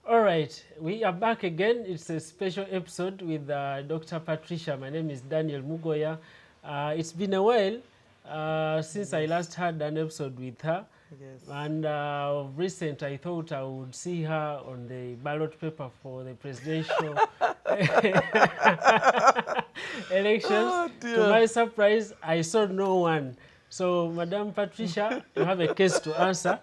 All right, we are back again. It's a special episode with Dr. Patricia. My name is Daniel Mugoya. It's been a while since I last had an episode with her. Yes. And recent, I thought I would see her on the ballot paper for the presidential elections. Oh, dear. To my surprise, I saw no one. So, Madam Patricia, you have a case to answer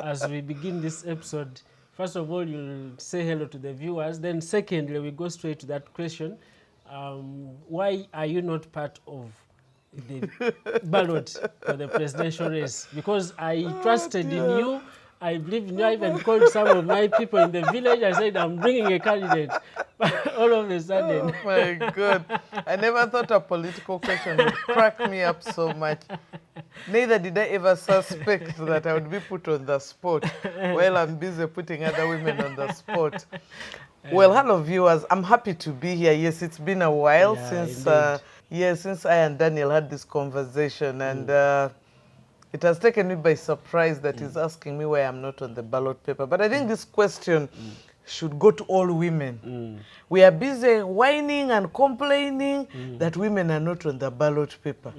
as we begin this episode. First of all, you'll say hello to the viewers. Then secondly, we go straight to that question. Why are you not part of the ballot for the presidential race? Because I trusted in you. I believe in you. I even called some of my people in the village. I said, I'm bringing a candidate. All of a sudden. Oh my God. I never thought a political question would crack me up so much. Neither did I ever suspect that I would be put on the spot while I'm busy putting other women on the spot. Well, hello viewers. I'm happy to be here. Yes, it's been a while since I and Daniel had this conversation, and it has taken me by surprise that he's asking me why I'm not on the ballot paper. But I think this question should go to all women. We are busy whining and complaining that women are not on the ballot paper.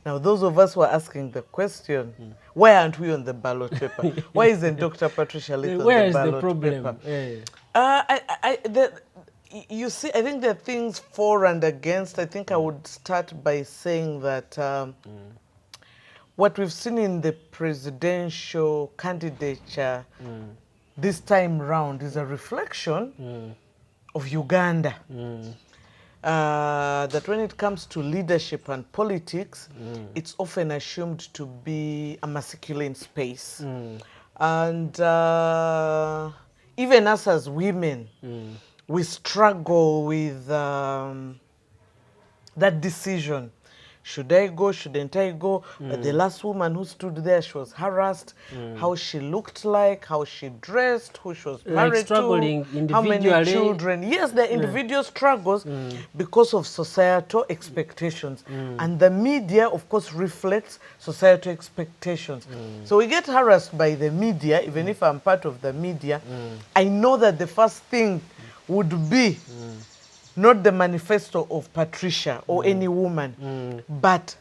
Now, those of us who are asking the question, why aren't we on the ballot paper? Why isn't Dr. Patricia Little on the ballot paper? You see, I think there are things for and against. I think I would start by saying that what we've seen in the presidential candidature this time round is a reflection of Uganda. That when it comes to leadership and politics, it's often assumed to be a masculine space. And even us as women, we struggle with that decision. Should I go? Shouldn't I go? The last woman who stood there, she was harassed. How she looked like, how she dressed, who she was married to, how many children. Yes, there are individual struggles because of societal expectations. And the media, of course, reflects societal expectations. So we get harassed by the media, even if I'm part of the media. I know that the first thing would be not the manifesto of Patricia or any woman, but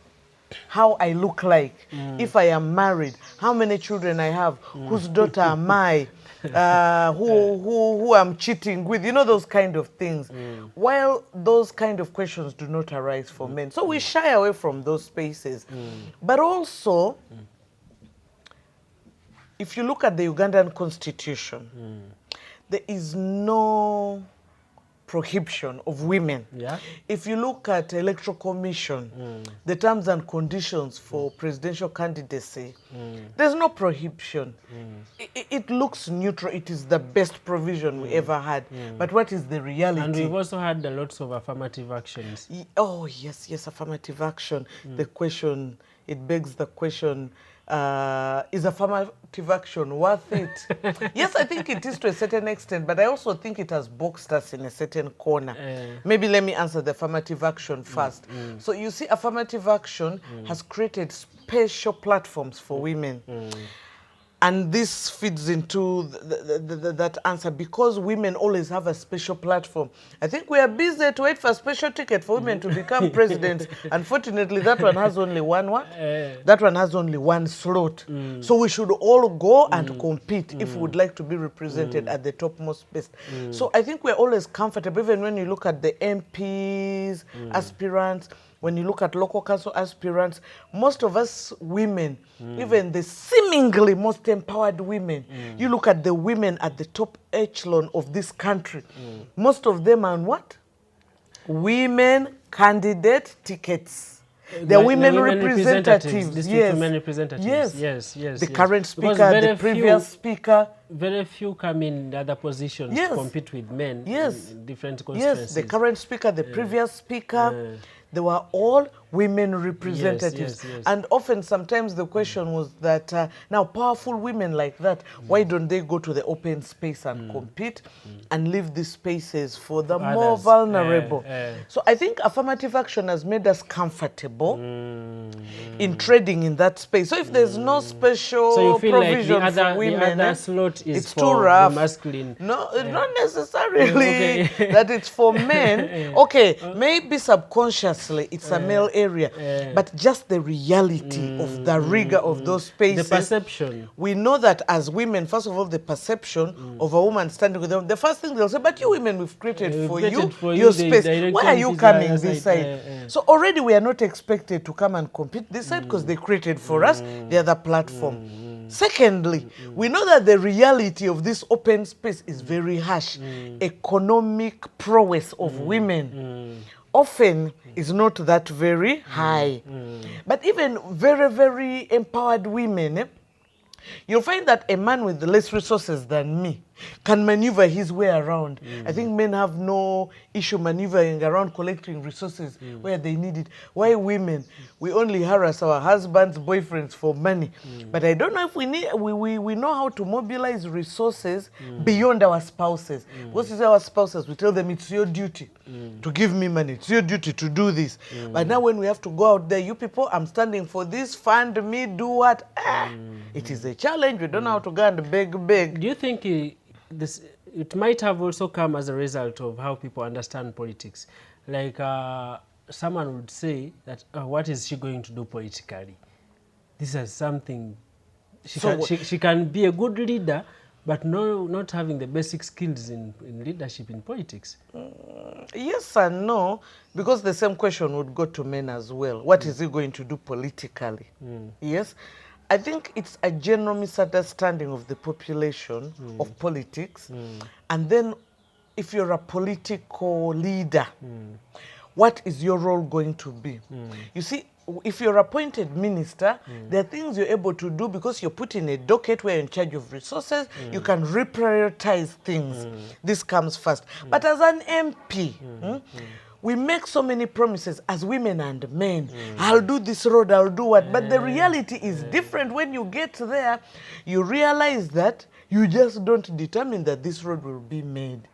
how I look like, if I am married, how many children I have, whose daughter am I, who I'm cheating with, you know, those kind of things. While those kind of questions do not arise for men. So we shy away from those spaces. But also, if you look at the Ugandan constitution, there is no prohibition of women. If you look at Electoral Commission, the terms and conditions for presidential candidacy, there's no prohibition. It looks neutral. It is the best provision we ever had. But what is the reality? And we've also had lots of affirmative actions. Oh, yes, affirmative action. The question, it begs the question, is affirmative action worth it? Yes, I think it is to a certain extent, but I also think it has boxed us in a certain corner. Maybe let me answer the affirmative action first. So you see, affirmative action has created special platforms for women. And this feeds into that answer, because women always have a special platform. I think we are busy to wait for a special ticket for women to become presidents. Unfortunately, that one has only one what? That one has only one slot. So we should all go and compete if we would like to be represented at the topmost best. So I think we're always comfortable, even when you look at the MPs, aspirants, when you look at local council aspirants, most of us women, even the seemingly most empowered women, you look at the women at the top echelon of this country, most of them are on what? Women candidate tickets. They're women representatives. District women representatives. Yes. Yes. The current speaker, the previous speaker, very few come in other positions Yes. to compete with men Yes. in different Yes, constituencies. the current speaker, the previous speaker, they were all women representatives. yes. And often, sometimes the question was that now powerful women like that, why don't they go to the open space and compete and leave these spaces for the more others. vulnerable? So I think affirmative action has made us comfortable in trading in that space. So if there's no special So you feel like provision the for women, other slot is it's for too rough. the masculine. No, not necessarily Okay. that it's for men. Okay, maybe subconsciously it's a male area, but just the reality of the rigor of those spaces. The perception. We know that as women, first of all, the perception of a woman standing with them, the first thing they'll say, but you women, we've created for you your space. Why are you coming this side? So already we are not expected to come and compete this side because they created for us the other platform. Secondly, we know that the reality of this open space is very harsh. Economic prowess of women often is not that very high. But even very, very empowered women, you'll find that a man with less resources than me can maneuver his way around. I think men have no issue maneuvering around collecting resources where they need it. Why women, we only harass our husbands, boyfriends for money. But I don't know if we know how to mobilize resources beyond our spouses. What is our spouses? We tell them it's your duty to give me money. It's your duty to do this. But now when we have to go out there, you people, I'm standing for this, fund me, do what? It is a challenge. We don't know how to go and beg. Do you think it might have also come as a result of how people understand politics? Like someone would say that, what is she going to do politically? This is something, she can be a good leader, but not having the basic skills in leadership in politics. Yes and no, because the same question would go to men as well. What is he going to do politically? Yes. I think it's a general misunderstanding of the population of politics. And then if you're a political leader, what is your role going to be? You see, if you're appointed minister, there are things you're able to do because you're put in a docket where you're in charge of resources. You can reprioritize things. This comes first. But as an MP, we make so many promises as women and men. I'll do this road, I'll do what. But the reality is different. When you get there, you realize that you just don't determine that this road will be made.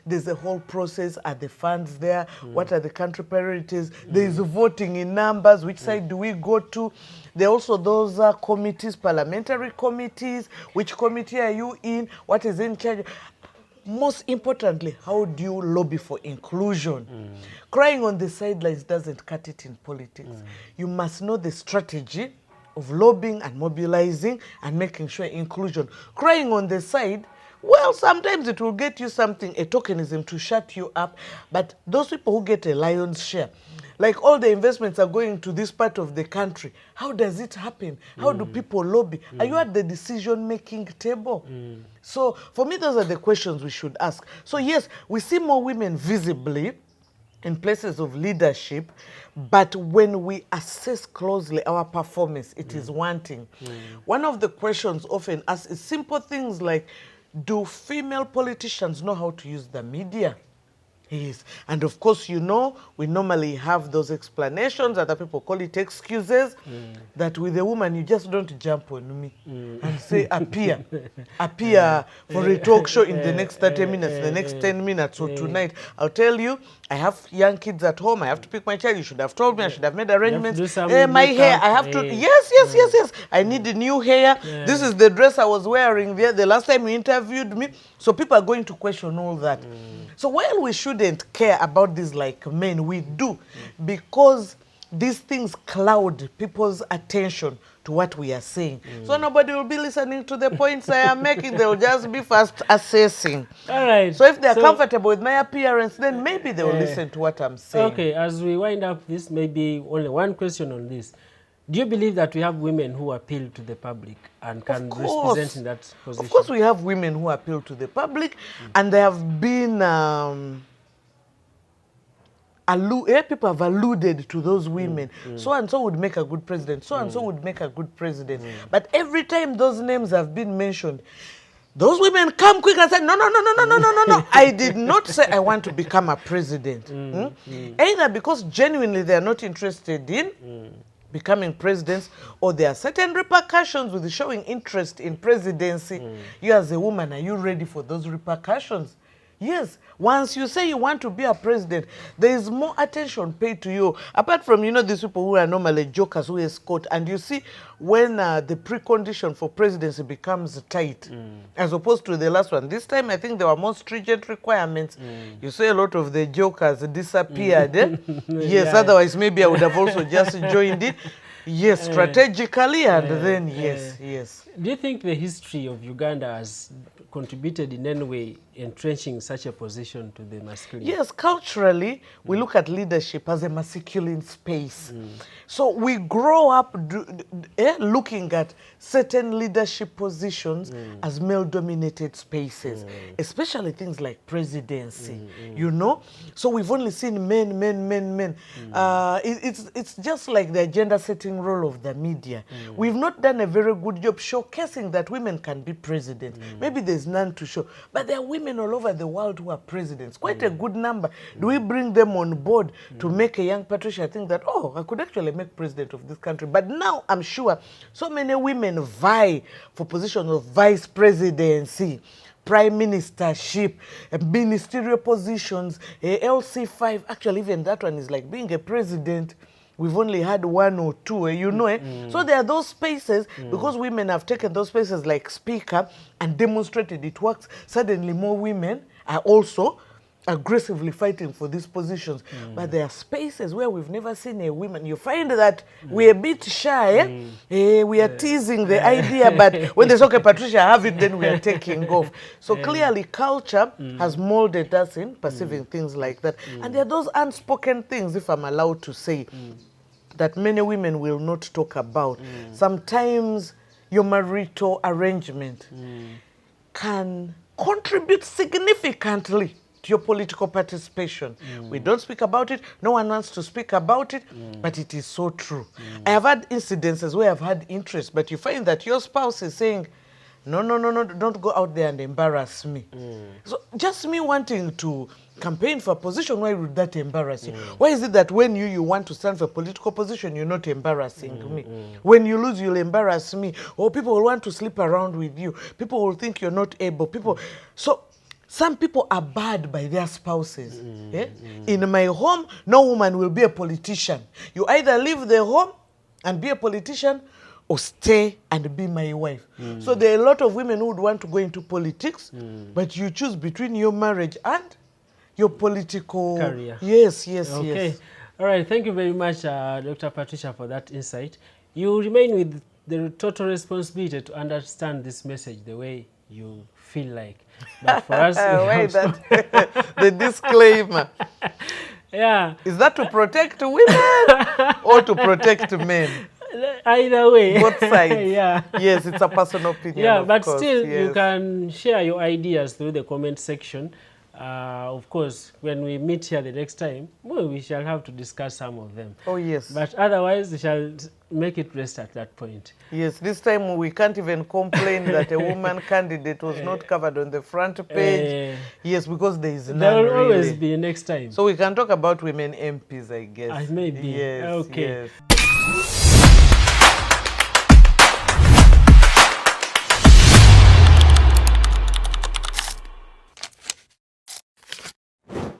There's a whole process. Are the funds there? What are the country priorities? There's voting in numbers. Which side do we go to? There are also those committees, parliamentary committees. Which committee are you in? What is in charge? Most importantly, how do you lobby for inclusion? Crying on the sidelines doesn't cut it in politics. You must know the strategy of lobbying and mobilizing and making sure inclusion. Crying on the side, well, sometimes it will get you something, a tokenism to shut you up. But those people who get a lion's share, like all the investments are going to this part of the country, how does it happen? How do people lobby? Are you at the decision-making table? So for me, those are the questions we should ask. So yes, we see more women visibly in places of leadership, but when we assess closely our performance, it is wanting. One of the questions often asked is simple things like, do female politicians know how to use the media? Yes. And of course, you know, we normally have those explanations, other people call it excuses, that with a woman, you just don't jump on me and say, appear for a talk show in the next 30 minutes, the next 10 minutes, or tonight. I'll tell you, I have young kids at home, I have to pick my child, you should have told me, I should have made arrangements. My hair, I have to, yes, I need new hair. This is the dress I was wearing there the last time you interviewed me. So people are going to question all that. So while we shouldn't care about this like men, we do, because these things cloud people's attention to what we are saying. So nobody will be listening to the points I am making. They will just be fast assessing. All right. So if they're comfortable with my appearance, then maybe they will listen to what I'm saying. Okay, as we wind up this, maybe only one question on this. Do you believe that we have women who appeal to the public and can represent in that position? Of course we have women who appeal to the public, and there have been, people have alluded to those women. So-and-so would make a good president. So-and-so would make a good president. But every time those names have been mentioned, those women come quick and say, no, no, no, no, no, no, no, no, no. I did not say I want to become a president. Either because genuinely they are not interested in becoming presidents, or there are certain repercussions with showing interest in presidency. You as a woman, are you ready for those repercussions? Yes, once you say you want to be a president, there is more attention paid to you. Apart from, you know, these people who are normally jokers who escort, and you see when the precondition for presidency becomes tight, as opposed to the last one. This time, I think there were more stringent requirements. You see a lot of the jokers disappeared. Yes, Yeah. otherwise maybe I would have also just joined it. Yes, strategically, and then yes. Do you think the history of Uganda has contributed in any way entrenching such a position to the masculine? Yes, culturally, we look at leadership as a masculine space. So we grow up looking at certain leadership positions as male-dominated spaces, especially things like presidency, you know? So we've only seen men. It's just like the agenda-setting role of the media. We've not done a very good job showcasing that women can be president. Maybe there's none to show, but there are women all over the world who are presidents, quite a good number. Do we bring them on board to make a young Patricia think that, oh, I could actually make president of this country? But now I'm sure so many women vie for positions of vice presidency, prime ministership, ministerial positions, LC5. Actually, even that one is like being a president. We've only had one or two, you know. So there are those spaces, because women have taken those spaces like speaker and demonstrated it works. Suddenly more women are also aggressively fighting for these positions. But there are spaces where we've never seen a woman. You find that we're a bit shy. We are teasing the idea, but when they say, okay, Patricia, have it, then we are taking off. So clearly culture has molded us in perceiving things like that. And there are those unspoken things, if I'm allowed to say, that many women will not talk about. Sometimes your marital arrangement can contribute significantly to your political participation. We don't speak about it. No one wants to speak about it, but it is so true. I have had incidences where I've had interest, but you find that your spouse is saying, no, don't go out there and embarrass me. So just me wanting to campaign for a position, why would that embarrass you? Why is it that when you want to stand for a political position, you're not embarrassing me? When you lose, you'll embarrass me. Or people will want to sleep around with you. People will think you're not able. So some people are bad by their spouses. In my home, no woman will be a politician. You either leave the home and be a politician, or stay and be my wife. So there are a lot of women who would want to go into politics, but you choose between your marriage and your political career. Yes. Okay. All right. Thank you very much, Dr. Patricia, for that insight. You remain with the total responsibility to understand this message the way you feel like. But for us, the disclaimer. Yeah. Is that to protect women or to protect men? Either way. Both sides. Yeah. Yes, it's a personal opinion. Yeah, but course, still, yes. you can share your ideas through the comment section. Of course, when we meet here the next time, well, we shall have to discuss some of them. Oh, yes. But otherwise, we shall make it rest at that point. Yes, this time we can't even complain that a woman candidate was not covered on the front page. Yes, because there is none. There will always really be next time. So we can talk about women MPs, I guess. Maybe. Yes. Okay. Yes.